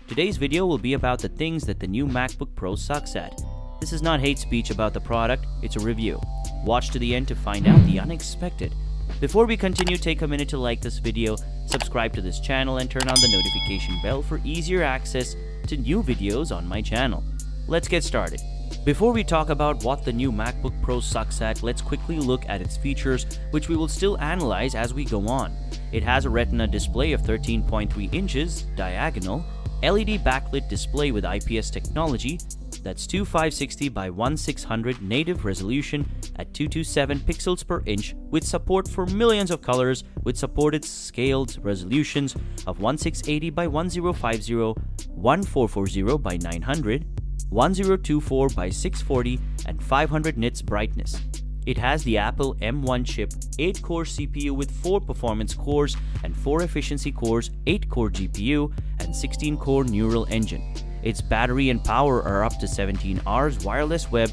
Today's video will be about the things that the new MacBook Pro sucks at. This is not hate speech about the product, it's a review. Watch to the end to find out the unexpected. Before we continue, take a minute to like this video, subscribe to this channel, and turn on the notification bell for easier access to new videos on my channel. Let's get started. Before we talk about what the new MacBook Pro sucks at, let's quickly look at its features, which we will still analyze as we go on. It has a Retina display of 13.3 inches, diagonal, LED backlit display with IPS technology, that's 2560 by 1600 native resolution at 227 pixels per inch with support for millions of colors with supported scaled resolutions of 1680 by 1050, 1440 by 900, 1024 by 640 and 500 nits brightness. It has the Apple M1 chip, 8-core CPU with 4 performance cores and 4 efficiency cores, 8-core GPU and 16-core neural engine. Its battery and power are up to 17 hours wireless web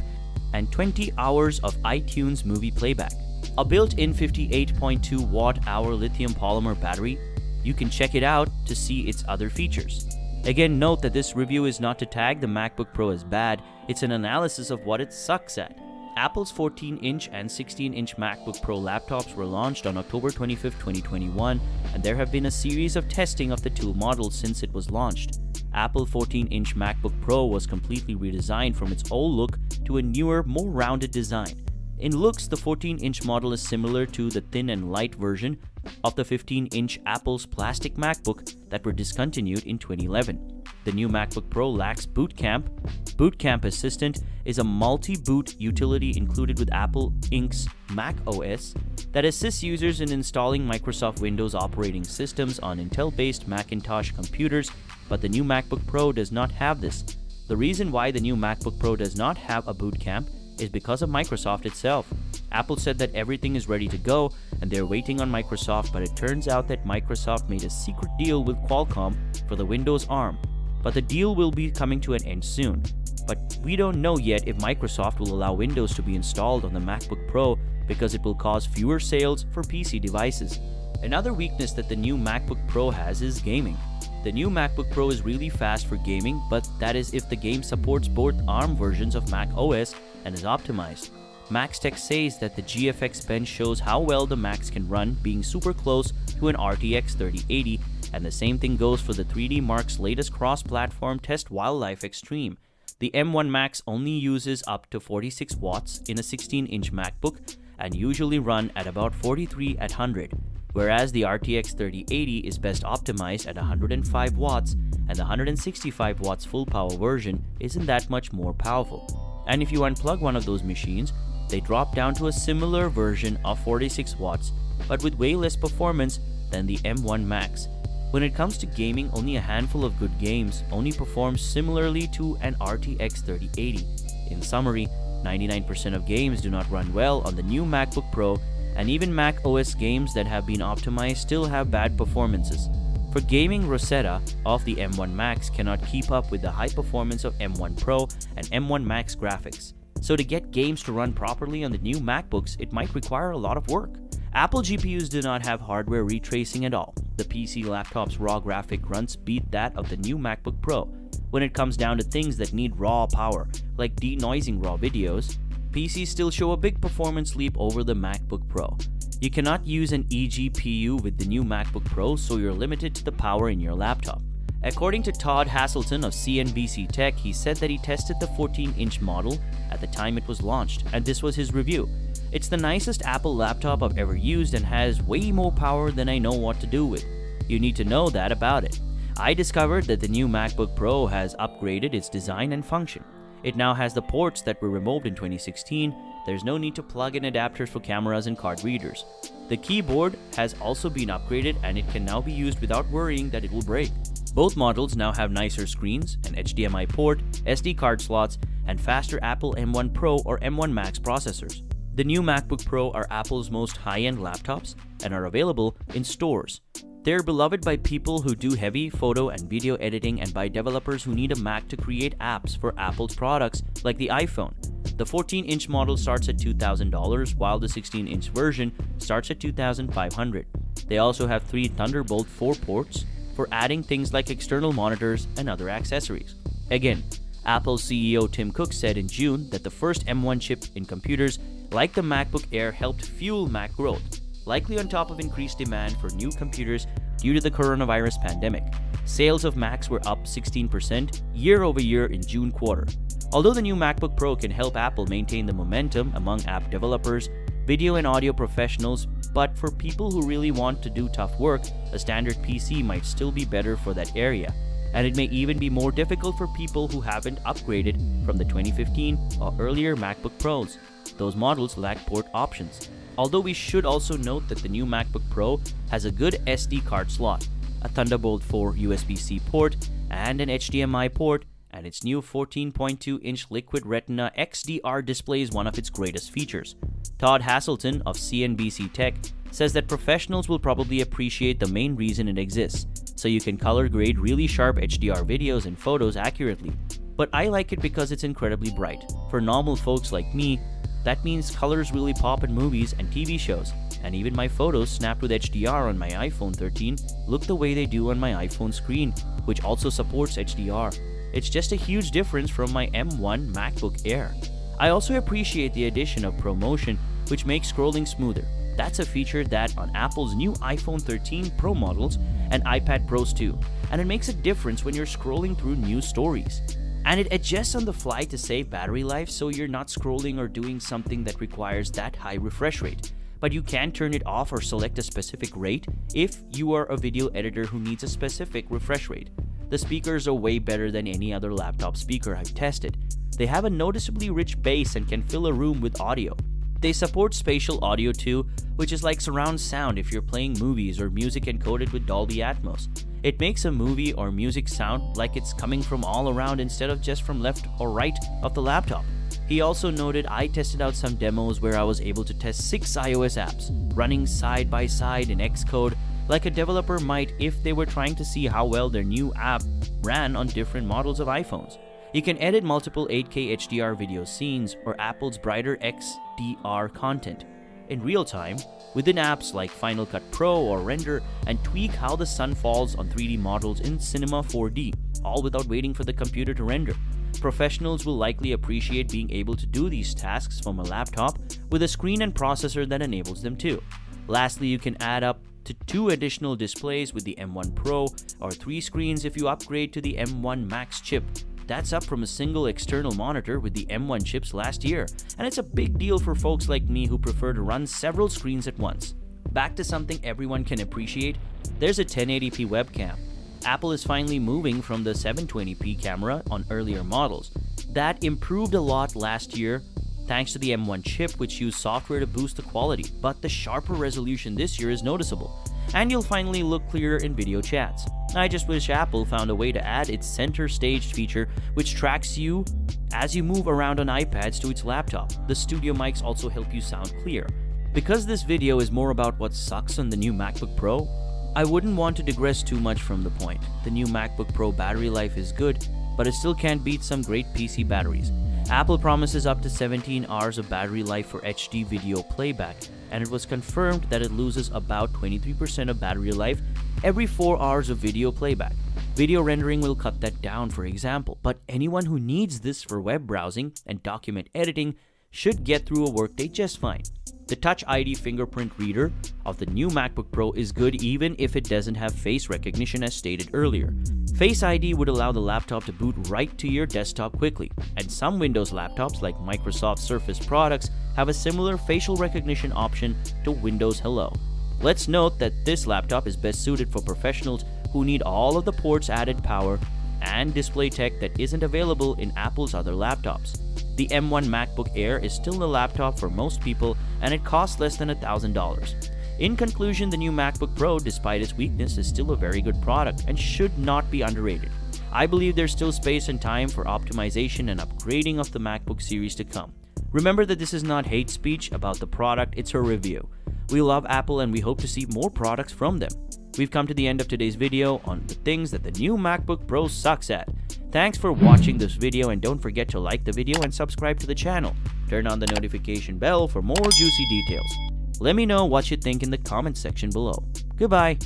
and 20 hours of iTunes movie playback. A built-in 58.2 watt-hour lithium polymer battery. You can check it out to see its other features. Again, note that this review is not to tag the MacBook Pro as bad, it's an analysis of what it sucks at. Apple's 14-inch and 16-inch MacBook Pro laptops were launched on October 25, 2021, and there have been a series of testing of the two models since it was launched. Apple 14-inch MacBook Pro was completely redesigned from its old look to a newer, more rounded design. In looks, the 14-inch model is similar to the thin and light version of the 15-inch Apple's plastic MacBook that were discontinued in 2011. The new MacBook Pro lacks Bootcamp. Bootcamp Assistant is a multi-boot utility included with Apple Inc.'s Mac OS that assists users in installing Microsoft Windows operating systems on Intel-based Macintosh computers, but the new MacBook Pro does not have this. The reason why the new MacBook Pro does not have a Bootcamp is because of Microsoft itself. Apple said that everything is ready to go and they're waiting on Microsoft, but it turns out that Microsoft made a secret deal with Qualcomm for the Windows ARM. But the deal will be coming to an end soon. But we don't know yet if Microsoft will allow Windows to be installed on the MacBook Pro because it will cause fewer sales for PC devices. Another weakness that the new MacBook Pro has is gaming. The new MacBook Pro is really fast for gaming, but that is if the game supports both ARM versions of Mac OS and is optimized. MaxTech says that the GFX bench shows how well the Macs can run, being super close to an RTX 3080, and the same thing goes for the 3D Mark's latest cross-platform test Wildlife Extreme. The M1 Max only uses up to 46 watts in a 16-inch MacBook and usually run at about 43 at 100, whereas the RTX 3080 is best optimized at 105 watts and the 165 watts full power version isn't that much more powerful. And if you unplug one of those machines, they drop down to a similar version of 46 watts, but with way less performance than the M1 Max. When it comes to gaming, only a handful of good games only perform similarly to an RTX 3080. In summary, 99% of games do not run well on the new MacBook Pro, and even Mac OS games that have been optimized still have bad performances. For gaming, Rosetta of the M1 Max cannot keep up with the high performance of M1 Pro and M1 Max graphics. So to get games to run properly on the new MacBooks, it might require a lot of work. Apple GPUs do not have hardware retracing at all. The PC laptop's raw graphic runs beat that of the new MacBook Pro. When it comes down to things that need raw power, like denoising raw videos, PCs still show a big performance leap over the MacBook Pro. You cannot use an eGPU with the new MacBook Pro, so you're limited to the power in your laptop. According to Todd Haselton of CNBC Tech, he said that he tested the 14-inch model at the time it was launched, and this was his review. It's the nicest Apple laptop I've ever used and has way more power than I know what to do with. You need to know that about it. I discovered that the new MacBook Pro has upgraded its design and function. It now has the ports that were removed in 2016. There's no need to plug in adapters for cameras and card readers. The keyboard has also been upgraded and it can now be used without worrying that it will break. Both models now have nicer screens, an HDMI port, SD card slots, and faster Apple M1 Pro or M1 Max processors. The new MacBook Pro are Apple's most high-end laptops and are available in stores. They're beloved by people who do heavy photo and video editing and by developers who need a Mac to create apps for Apple's products like the iPhone. The 14-inch model starts at $2,000 while the 16-inch version starts at $2,500. They also have 3 Thunderbolt 4 ports, for adding things like external monitors and other accessories. Again, Apple CEO Tim Cook said in June that the first M1 chip in computers like the MacBook Air helped fuel Mac growth, likely on top of increased demand for new computers due to the coronavirus pandemic. Sales of Macs were up 16% year over year in June quarter. Although the new MacBook Pro can help Apple maintain the momentum among app developers, video and audio professionals, but for people who really want to do tough work, a standard PC might still be better for that area. And it may even be more difficult for people who haven't upgraded from the 2015 or earlier MacBook Pros. Those models lack port options. Although we should also note that the new MacBook Pro has a good SD card slot, a Thunderbolt 4 USB-C port, and an HDMI port, and its new 14.2-inch Liquid Retina XDR display is one of its greatest features. Todd Haselton of CNBC Tech says that professionals will probably appreciate the main reason it exists, so you can color grade really sharp HDR videos and photos accurately. But I like it because it's incredibly bright. For normal folks like me, that means colors really pop in movies and TV shows, and even my photos snapped with HDR on my iPhone 13 look the way they do on my iPhone screen, which also supports HDR. It's just a huge difference from my M1 MacBook Air. I also appreciate the addition of ProMotion, which makes scrolling smoother. That's a feature that on Apple's new iPhone 13 Pro models and iPad Pros too, and it makes a difference when you're scrolling through news stories. And it adjusts on the fly to save battery life, so you're not scrolling or doing something that requires that high refresh rate. But you can turn it off or select a specific rate if you are a video editor who needs a specific refresh rate. The speakers are way better than any other laptop speaker I've tested. They have a noticeably rich bass and can fill a room with audio. They support spatial audio too, which is like surround sound if you're playing movies or music encoded with Dolby Atmos. It makes a movie or music sound like it's coming from all around instead of just from left or right of the laptop. He also noted I tested out some demos where I was able to test 6 iOS apps, running side by side in Xcode, like a developer might if they were trying to see how well their new app ran on different models of iPhones. You can edit multiple 8K HDR video scenes or Apple's brighter XDR content in real time within apps like Final Cut Pro or Render, and tweak how the sun falls on 3D models in Cinema 4D, all without waiting for the computer to render. Professionals will likely appreciate being able to do these tasks from a laptop with a screen and processor that enables them to. Lastly, you can add up to 2 additional displays with the M1 Pro, or 3 screens if you upgrade to the M1 Max chip. That's up from a single external monitor with the M1 chips last year, and it's a big deal for folks like me who prefer to run several screens at once. Back to something everyone can appreciate, there's a 1080p webcam. Apple is finally moving from the 720p camera on earlier models. That improved a lot last year thanks to the M1 chip, which used software to boost the quality, but the sharper resolution this year is noticeable, and you'll finally look clearer in video chats. I just wish Apple found a way to add its center stage feature, which tracks you as you move around on iPads to its laptop. The studio mics also help you sound clear. Because this video is more about what sucks on the new MacBook Pro, I wouldn't want to digress too much from the point. The new MacBook Pro battery life is good, but it still can't beat some great PC batteries. Apple promises up to 17 hours of battery life for HD video playback, and it was confirmed that it loses about 23% of battery life every 4 hours of video playback. Video rendering will cut that down, for example, but anyone who needs this for web browsing and document editing should get through a workday just fine. The Touch ID fingerprint reader of the new MacBook Pro is good even if it doesn't have face recognition as stated earlier. Face ID would allow the laptop to boot right to your desktop quickly, and some Windows laptops like Microsoft Surface products have a similar facial recognition option to Windows Hello. Let's note that this laptop is best suited for professionals who need all of the ports, added power, and display tech that isn't available in Apple's other laptops. The M1 MacBook Air is still a laptop for most people, and it costs less than $1,000. In conclusion, the new MacBook Pro, despite its weakness, is still a very good product and should not be underrated. I believe there's still space and time for optimization and upgrading of the MacBook series to come. Remember that this is not hate speech about the product, it's a review. We love Apple and we hope to see more products from them. We've come to the end of today's video on the things that the new MacBook Pro sucks at. Thanks for watching this video, and don't forget to like the video and subscribe to the channel. Turn on the notification bell for more juicy details. Let me know what you think in the comment section below. Goodbye.